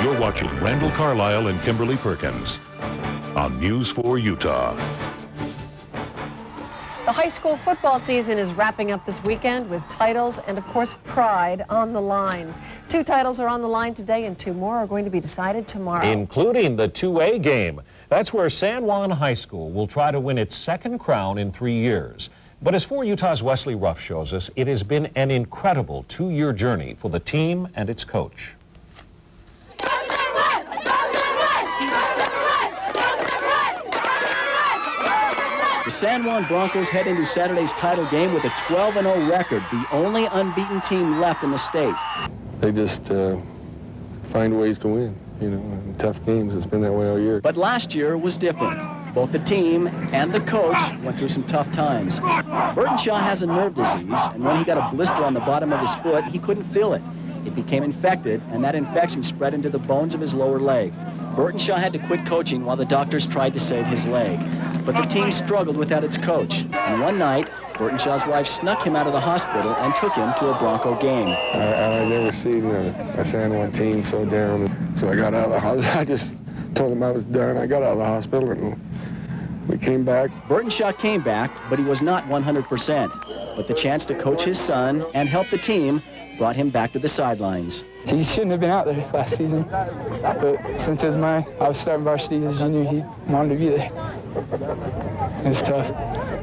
You're watching Randall Carlisle and Kimberly Perkins on News 4 Utah. The high school football season is wrapping up this weekend with titles and, of course, pride on the line. 2 titles are on the line today and 2 more are going to be decided tomorrow. Including the 2A game. That's where San Juan High School will try to win its 2nd crown in 3 years. But as 4 Utah's Wesley Ruff shows us, it has been an incredible 2-year journey for the team and its coach. The San Juan Broncos head into Saturday's title game with a 12-0 record, the only unbeaten team left in the state. They just find ways to win, you know, in tough games. It's been that way all year. But last year was different. Both the team and the coach went through some tough times. Burtenshaw has a nerve disease, and when he got a blister on the bottom of his foot, he couldn't feel it. It became infected, and that infection spread into the bones of his lower leg. Burtenshaw had to quit coaching while the doctors tried to save his leg. But the team struggled without its coach. And one night, Burtenshaw's wife snuck him out of the hospital and took him to a Bronco game. I've never seen a San Juan team so down. So I got out of the hospital. I just told him I was done. I got out of the hospital and we came back. Burtenshaw came back, but he was not 100%. But the chance to coach his son and help the team brought him back to the sidelines. He shouldn't have been out there last season, but since it was I was starting varsity as a junior, he wanted to be there. It was tough.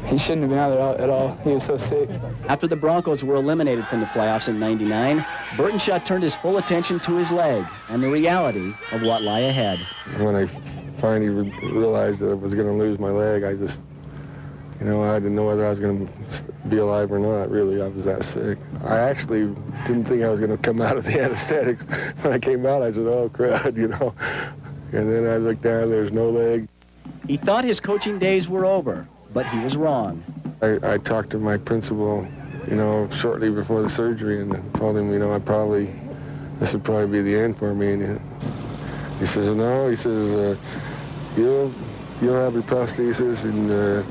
He shouldn't have been out there at all. He was so sick. After the Broncos were eliminated from the playoffs in '99, Burtenshaw turned his full attention to his leg and the reality of what lay ahead. When I finally realized that I was going to lose my leg, I just, you know, I didn't know whether I was going to be alive or not, really. I was that sick. I actually didn't think I was going to come out of the anesthetics. When I came out, I said, oh, crud, you know. And then I looked down, there's no leg. He thought his coaching days were over, but he was wrong. I talked to my principal, you know, shortly before the surgery and told him, you know, this would probably be the end for me. And he says, no, he says, you'll have your prosthesis and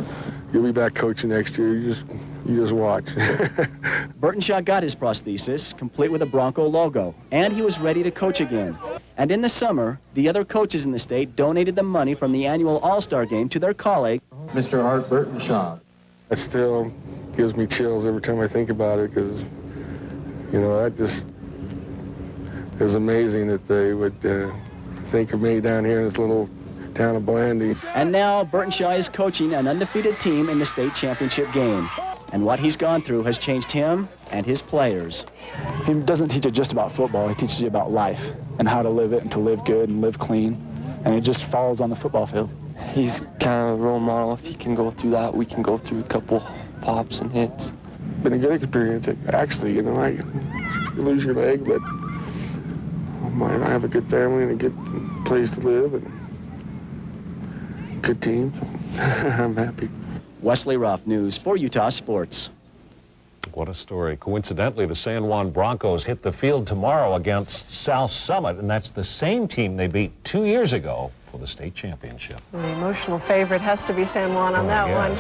you'll be back coaching next year. You just watch. Burtenshaw got his prosthesis, complete with a Bronco logo, and he was ready to coach again. And in the summer, the other coaches in the state donated the money from the annual All-Star game to their colleague, Mr. Art Burtenshaw. It still gives me chills every time I think about it because, you know, it was amazing that they would think of me down here in this little town of Blandy. And now Burtenshaw is coaching an undefeated team in the state championship game. And what he's gone through has changed him and his players. He doesn't teach you just about football. He teaches you about life and how to live it and to live good and live clean. And it just follows on the football field. He's kind of a role model. If he can go through that, we can go through a couple pops and hits. Been a good experience. Actually, you know, you lose your leg, but I have a good family and a good place to live and good team. I'm happy. Wesley Ruff, News 4 Utah Sports. What a story. Coincidentally, the San Juan Broncos hit the field tomorrow against South Summit, and that's the same team they beat 2 years ago for the state championship. The emotional favorite has to be San Juan on that one.